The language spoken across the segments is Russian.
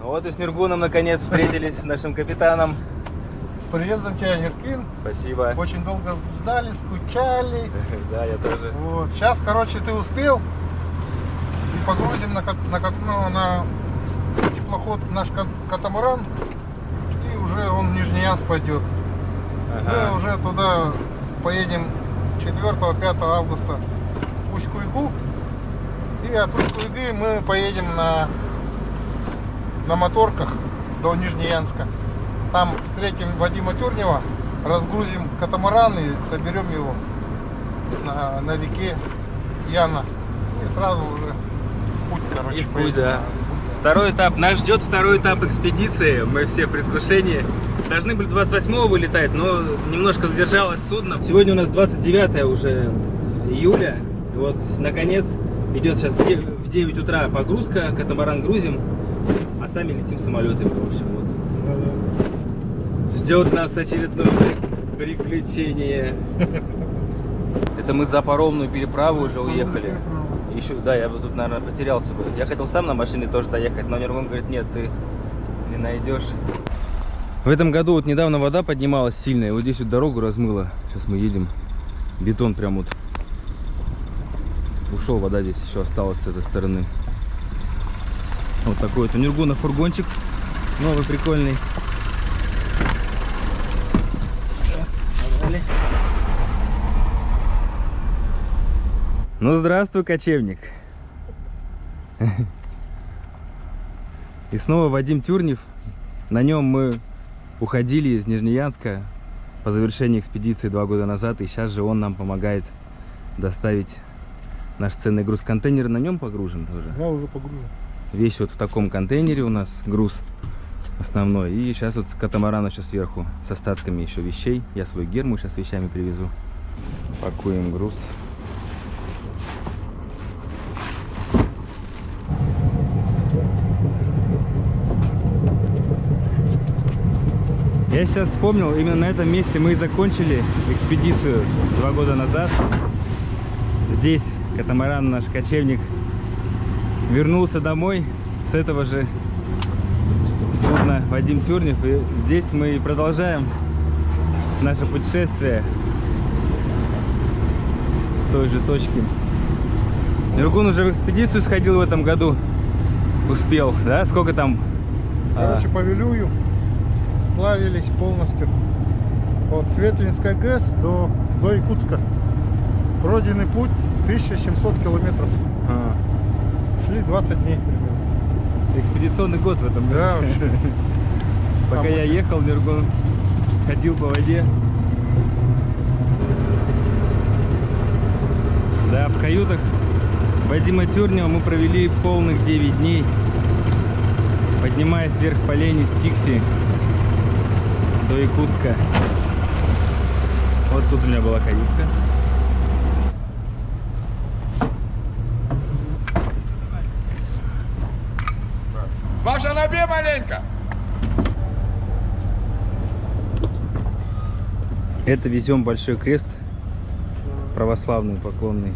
Вот и с Нюргуном наконец встретились с нашим капитаном. С приездом тебя, Нюркин. Спасибо. Очень долго ждали, скучали. Да, я тоже. Вот. Сейчас, короче, ты успел. И погрузим на теплоход наш катамаран. И уже он в Нижнеянск пойдет. Ага. Мы уже туда поедем 4-5 августа в Усть-Куйгу. И от Усть-Куйгы мы поедем на моторках до Нижнеянска. Там встретим Вадима Тюрнева, разгрузим катамаран и соберем его на реке Яна. И сразу уже в путь, короче, И в путь, поедем. да. Второй этап. Нас ждет второй этап экспедиции. Мы все в предвкушении. Должны были 28-го вылетать, но немножко задержалось судно. Сегодня у нас 29 уже июля. И вот, наконец, идет сейчас в 9 утра погрузка. Катамаран грузим, а сами летим самолетами. В общем, вот. Ждет нас очередное приключение. Это мы за паромную переправу уже уехали. Еще, да, я бы тут, наверное, потерялся бы. Я хотел сам на машине тоже доехать, но Нюргун говорит, нет, ты не найдешь. В этом году вот недавно вода поднималась сильная, вот здесь вот дорогу размыло. Сейчас мы едем, бетон прям вот ушел, вода здесь еще осталась с этой стороны. Вот такой вот у Нюргуна фургончик новый, прикольный. Ну, здравствуй, кочевник. И снова Вадим Тюрнев. На нем мы уходили из Нижнеянска по завершении экспедиции 2 года назад. И сейчас же он нам помогает доставить наш ценный груз. Контейнер на нем погружен тоже? Да, уже погружен. Вещи вот в таком контейнере у нас, груз основной. И сейчас вот катамаран еще сверху с остатками еще вещей. Я свою герму сейчас вещами привезу. Пакуем груз. Я сейчас вспомнил, именно на этом месте мы и закончили экспедицию 2 года назад. Здесь катамаран, наш кочевник, вернулся домой с этого же судна Вадим Тюрнев. И здесь мы и продолжаем наше путешествие с той же точки. Нюргун уже в экспедицию сходил в этом году. Успел, да? Сколько там? Короче, по Вилюю сплавились полностью от Светлинской ГЭС до Якутска. Пройденный путь 1700 километров. Шли 20 дней примерно. Экспедиционный год в этом году. Да, вообще. Пока я ехал, Нюргун ходил по воде. Да, в каютах Вадима Тюрнева мы провели полных 9 дней, поднимаясь вверх по лени Стикси до Якутска. Вот тут у меня была каютка. Ваша набе маленько! Это везем Большой Крест православный, поклонный.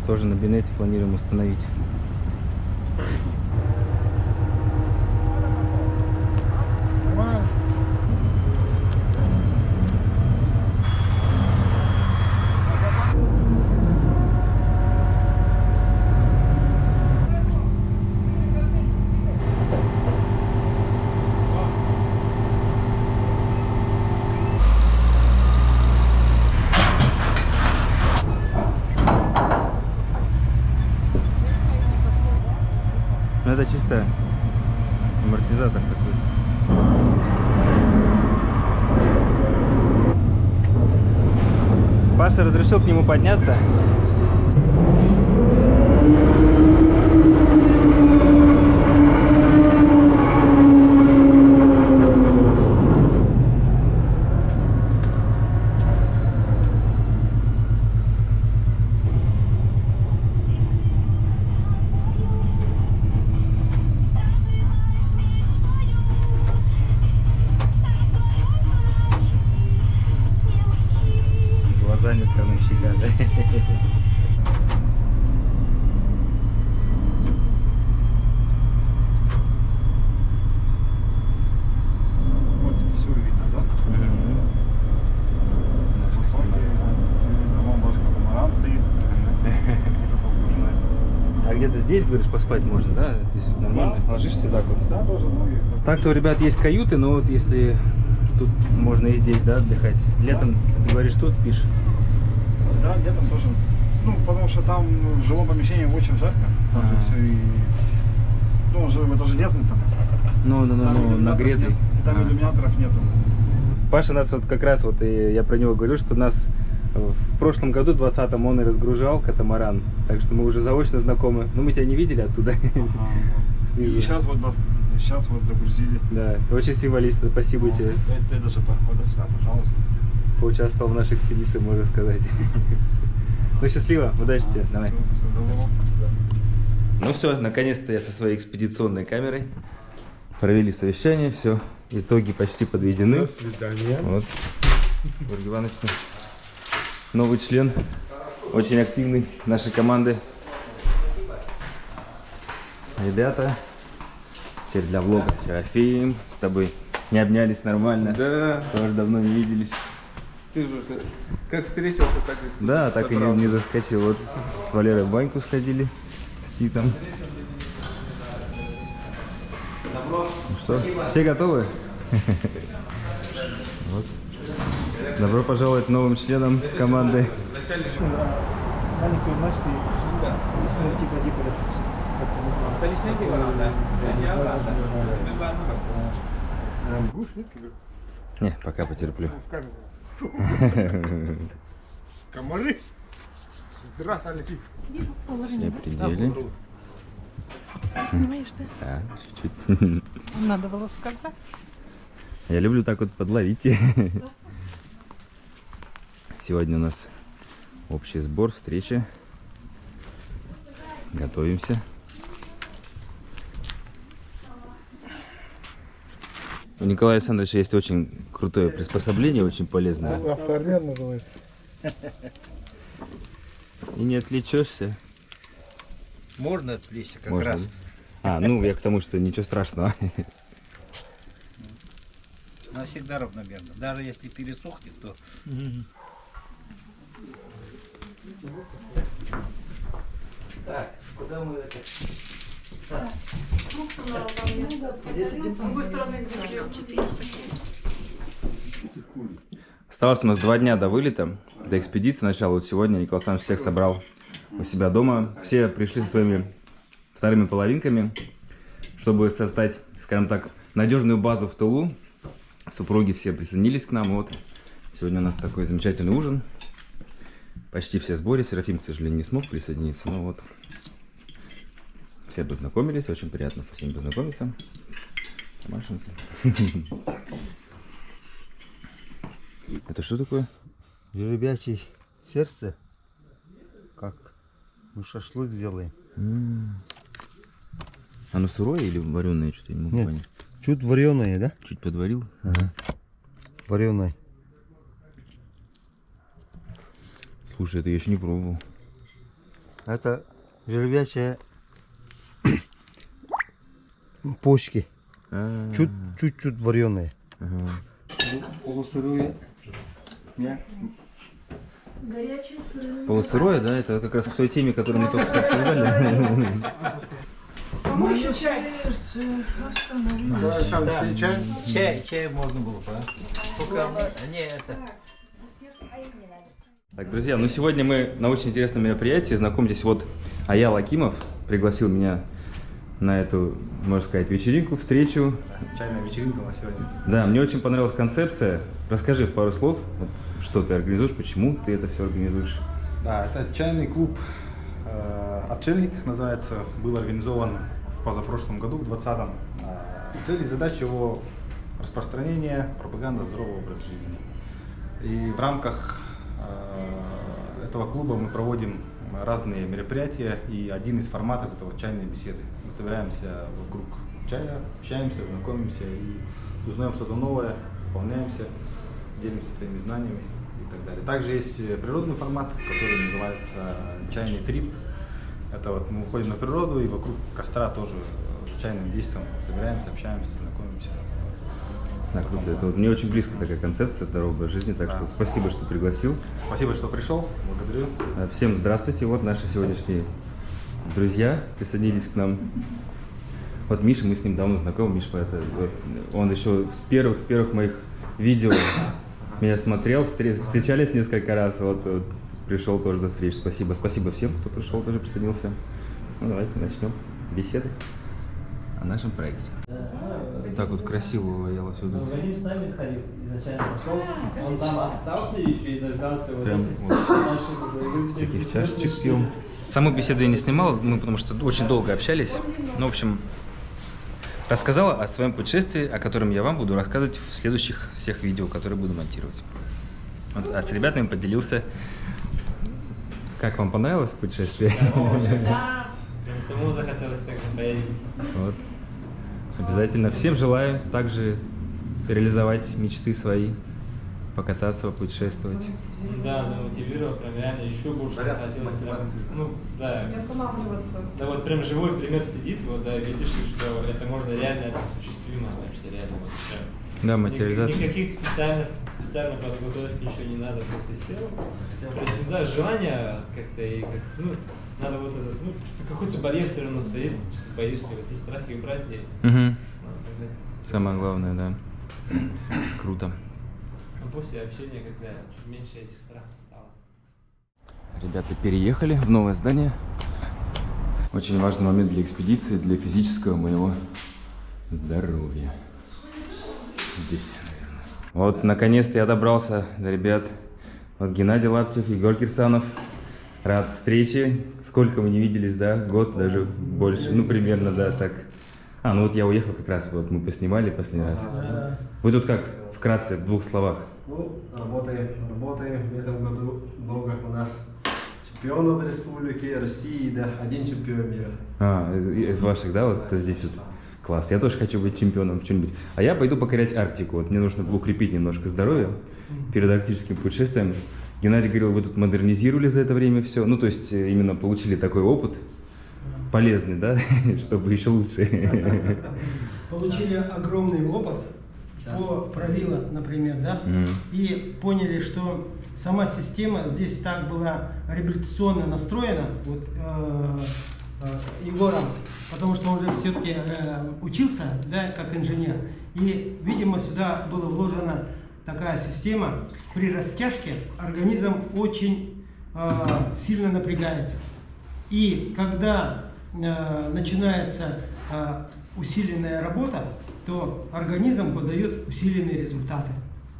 Тоже на Бинете планируем установить. Ну, это чисто амортизатор такой. Паша разрешил к нему подняться. Глазами крановщика, да? где-то здесь, говоришь, поспать можно, да? То есть нормально, ложишься так вот. Да, тоже ноги. Так-то у ребят есть каюты, но вот если тут можно и здесь, да, отдыхать. Летом, ты говоришь, тут спишь? Да, летом тоже. Ну, потому что там в жилом помещении очень жарко. Там же все и... Ну, это железный там. Ну, Там иллюминаторов нагретый. нет, и там иллюминаторов нету. Паша нас вот как раз вот, и я про него говорю, что нас в прошлом году, 20-м, он и разгружал катамаран. Так что мы уже заочно знакомы. Но мы тебя не видели оттуда. Снизу. И сейчас вот загрузили. Да, это очень символично. Спасибо тебе. Это же прохода, да, пожалуйста. Поучаствовал в нашей экспедиции, можно сказать. Ну, счастливо, удачи тебе. Давай. Ну все, наконец-то я со своей экспедиционной камерой. Провели совещание, все. Итоги почти подведены. До свидания. Вот. Ольга Ивановна. Новый член, очень активный нашей команды. Ребята, теперь для влога Серафим, с тобой не обнялись нормально. Да. Тоже давно не виделись. Ты же как встретился, так и Да, так и не заскочил. Вот с Валерой в баньку сходили, с Титом. Ну что, все готовы? Вот. Добро пожаловать новым членам команды. Маленькую начали. Не, пока потерплю. Комары. Здравствуйте. Все пределы. Снимаешь, да? Да, чуть-чуть. Надо было сказать. Я люблю так вот подловить. Сегодня у нас общий сбор, встреча. Готовимся. У Николая Александровича есть очень крутое приспособление, очень полезное. Автоармен называется. И не отвлечешься. Можно отвлечься как Можно. раз. А, ну я к тому, что ничего страшного. Она всегда равномерно. Даже если пересохнет, то... Так, куда мы это? Осталось у нас 2 дня до вылета, до экспедиции начала. Вот сегодня Николай Александрович всех собрал у себя дома. Все пришли со своими вторыми половинками, чтобы создать, скажем так, надежную базу в тылу. Супруги все присоединились к нам. Вот сегодня у нас такой замечательный ужин. Почти все в сборе. Серафим, к сожалению, не смог присоединиться. Но вот все познакомились. Очень приятно со всеми познакомиться. Машенька. Это что такое? Жеребячий сердце. Как мы шашлык сделаем. Оно сырое или вареное? Что-то я не могу Нет. понять. Чуть вареное, да? Чуть подварил. Ага. Вареное. Слушай, это я еще не пробовал. Это жеребячие почки. Чуть-чуть вареные. Ага. Полусырые. Полусырое, да? Это как раз к той теме, которую мы только что обсуждали. Чай можно было, да? Только не это. Так, друзья, ну сегодня мы на очень интересном мероприятии. Знакомьтесь, вот Аял Акимов пригласил меня на эту, можно сказать, вечеринку, встречу. Чайная вечеринка у нас сегодня. Да, мне очень понравилась концепция. Расскажи в пару слов, вот, что ты организуешь, почему ты это все организуешь. Да, это чайный клуб «Отшельник» называется. Был организован в позапрошлом году, в 2020-м. Цель и задача его распространение, пропаганда здорового образа жизни. И в рамках этого клуба мы проводим разные мероприятия, и один из форматов это вот чайные беседы. Мы собираемся вокруг чая, общаемся, знакомимся и узнаем что-то новое, пополняемся, делимся своими знаниями и так далее. Также есть природный формат, который называется чайный трип. Это вот мы выходим на природу и вокруг костра тоже чайным действием собираемся, общаемся, знакомимся. Да, круто. Это вот мне очень близко такая концепция здорового образа жизни, так что спасибо, что пригласил. Спасибо, что пришел. Благодарю. Всем здравствуйте. Вот наши сегодняшние друзья присоединились к нам. Вот Миша, мы с ним давно знакомы. Миша, вот, он еще с первых моих видео меня смотрел, встречались несколько раз. Вот пришел тоже до встречи. Спасибо всем, кто пришел, тоже присоединился. Ну, давайте начнем беседы о нашем проекте. Так вот красиво вояло сюда. Вадим с нами ходил, изначально пошел, он там остался еще и дождался вот Прям этих вот наших с таких чашечек пьем. Саму беседу я не снимал, мы потому что очень долго общались. Ну, в общем, рассказала о своем путешествии, о котором я вам буду рассказывать в следующих всех видео, которые буду монтировать. Вот, а с ребятами поделился. Как вам понравилось путешествие? Да, прям самому захотелось так поездить. Вот. Обязательно всем желаю также реализовать мечты свои, покататься, попутешествовать. Да, замотивировал, прям реально еще больше захотелось. Прям, ну, да. Не останавливаться. Да, вот прям живой пример сидит, вот, да, видишь, что это можно реально осуществимо вообще, реально. Вот, прям. Да, материализация. Никаких специально подготовки ничего не надо, просто сел. Да, желание как-то и как, ну, надо вот этот, ну, что какой-то барьер все равно стоит, что боишься, вот эти страхи убрать и Угу. Самое главное, да. Круто. а после общения когда чуть меньше этих страхов стало. Ребята переехали в новое здание. Очень важный момент для экспедиции, для физического моего здоровья. Здесь, наверное. Вот, наконец-то я добрался до ребят. Вот Геннадий Лаптев, Егор Кирсанов. Рад встрече. Сколько мы не виделись, да? Год, даже больше. Ну, примерно, да, так. Ну вот я уехал как раз, вот мы поснимали последний раз. Вы тут как? Вкратце, в 2 словах. Ну, работаем. В этом году много у нас чемпионов республики, России, да, 1 чемпион мира. Из ваших, да, вот кто здесь вот? Класс, я тоже хочу быть чемпионом в чем-нибудь. А я пойду покорять Арктику. Вот мне нужно укрепить немножко здоровье перед арктическим путешествием. Геннадий говорил, вы тут модернизировали за это время все. Ну, то есть именно получили такой опыт полезный, да, чтобы еще лучше. Получили огромный опыт по правилам, например, да, и поняли, что сама система здесь так была реабилитационно настроена, вот, Егором, потому что он же все-таки учился, да, как инженер, и, видимо, сюда была вложена такая система, при растяжке организм очень сильно напрягается, и когда начинается усиленная работа, то организм подает усиленные результаты.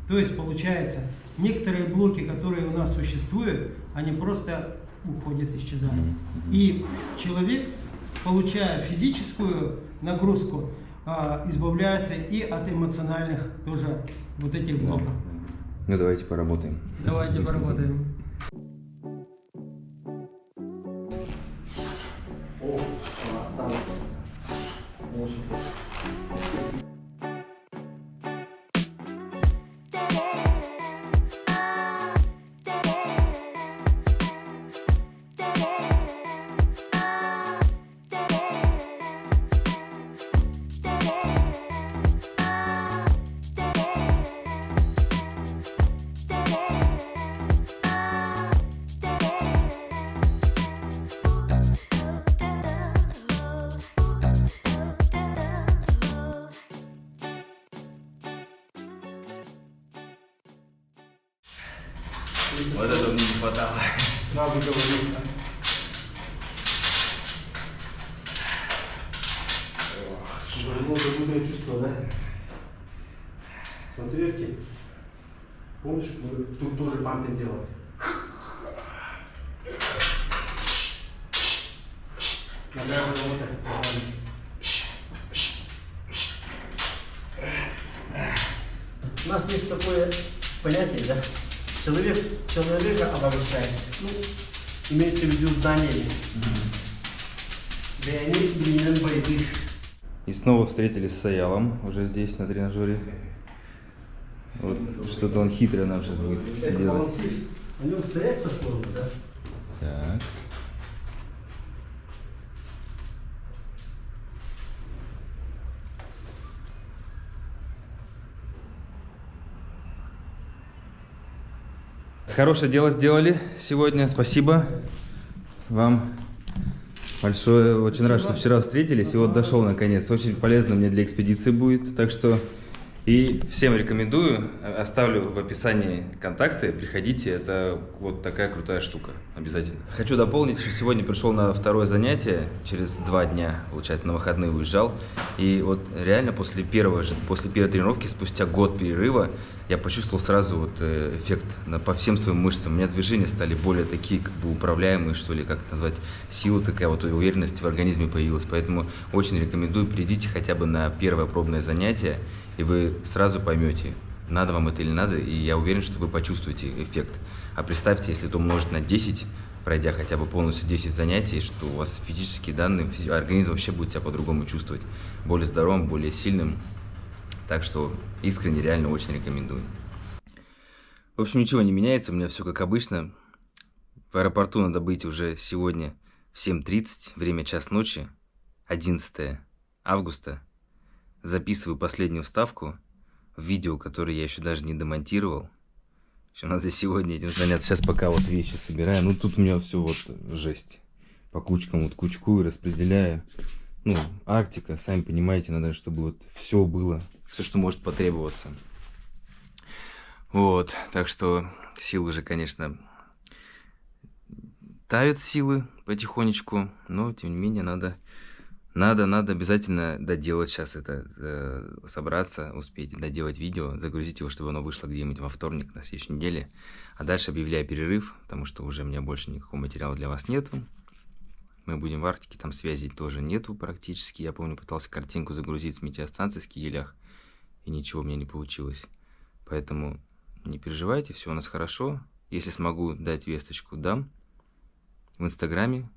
То есть получается, некоторые блоки, которые у нас существуют, они просто уходят, исчезают. И человек, получая физическую нагрузку, избавляется и от эмоциональных тоже вот этих блоков. Ну давайте поработаем. Давайте поработаем. Осталось. Очень хорошо. Вот этого мне не хватало. Сразу говорю. Много чувство, да? Смотри, Евки. Помнишь, мы тут тоже пампинг делали? Нога работает. У нас есть такое понятие, да? Человека обогащает. Ну, имеется в виду знаниями. Да и они именно боевых. И снова встретились с Саялом, уже здесь, на тренажере. Вот что-то он хитрое нам сейчас будет Это делать. балансир. На нем стоять по-сложно, да? Так. Хорошее дело сделали сегодня. Спасибо вам. Большое, очень рад, что вчера встретились, и вот дошел наконец. Очень полезно мне для экспедиции будет, так что и всем рекомендую, оставлю в описании контакты, приходите, это вот такая крутая штука, обязательно. Хочу дополнить, что сегодня пришел на второе занятие, через 2 дня, получается, на выходные уезжал, и вот реально после первой тренировки, спустя год перерыва, я почувствовал сразу вот эффект по всем своим мышцам. У меня движения стали более такие, как бы управляемые, что ли, как это назвать, сила такая, вот уверенность в организме появилась. Поэтому очень рекомендую, придите хотя бы на первое пробное занятие, и вы сразу поймете, надо вам это или надо, и я уверен, что вы почувствуете эффект. А представьте, если это умножить на 10, пройдя хотя бы полностью 10 занятий, что у вас физические данные, организм вообще будет себя по-другому чувствовать, более здоровым, более сильным. Так что искренне, реально очень рекомендую. В общем, ничего не меняется, у меня все как обычно. В аэропорту надо быть уже сегодня в 7:30, время 1:00 ночи, 11 августа. Записываю последнюю вставку в видео, которое я еще даже не демонтировал. Еще надо сегодня этим заняться. Сейчас пока вот вещи собираю. Ну, тут у меня все вот жесть. По кучкам вот кучкую, распределяю. Ну, Арктика, сами понимаете, надо, чтобы вот все было. Все, что может потребоваться. Вот, так что силы уже, конечно, тают силы потихонечку. Но, тем не менее, надо обязательно доделать сейчас это, собраться, успеть доделать видео, загрузить его, чтобы оно вышло где-нибудь во вторник на следующей неделе. А дальше объявляю перерыв, потому что уже у меня больше никакого материала для вас нету. Мы будем в Арктике, там связи тоже нету практически. Я помню, пытался картинку загрузить с метеостанции в Кигелях, и ничего у меня не получилось. Поэтому не переживайте, все у нас хорошо. Если смогу дать весточку, дам. В Инстаграме.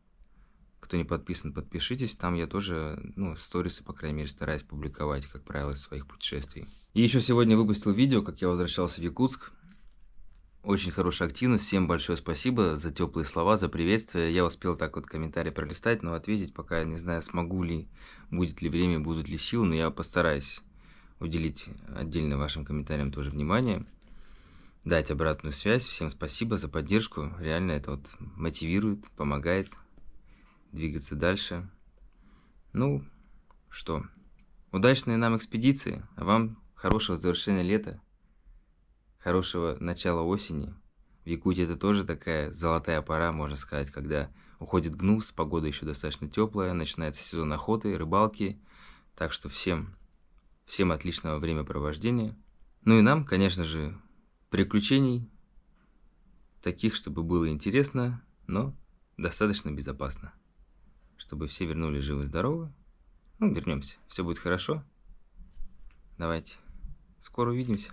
Кто не подписан, подпишитесь. Там я тоже, сторисы, по крайней мере, стараюсь публиковать, как правило, из своих путешествий. И еще сегодня выпустил видео, как я возвращался в Якутск. Очень хорошая активность. Всем большое спасибо за теплые слова, за приветствие. Я успел так вот комментарий пролистать, но ответить пока не знаю, смогу ли, будет ли время, будут ли силы, но я постараюсь уделить отдельно вашим комментариям тоже внимание, дать обратную связь. Всем спасибо за поддержку. Реально это вот мотивирует, помогает двигаться дальше. Ну, что, удачной нам экспедиции, а вам хорошего завершения лета, хорошего начала осени. В Якутии это тоже такая золотая пора, можно сказать, когда уходит гнус, погода еще достаточно теплая, начинается сезон охоты, рыбалки. Так что всем отличного времяпровождения. Ну и нам, конечно же, приключений таких, чтобы было интересно, но достаточно безопасно. Чтобы все вернулись живы-здоровы. Ну, вернемся. Все будет хорошо. Давайте. Скоро увидимся.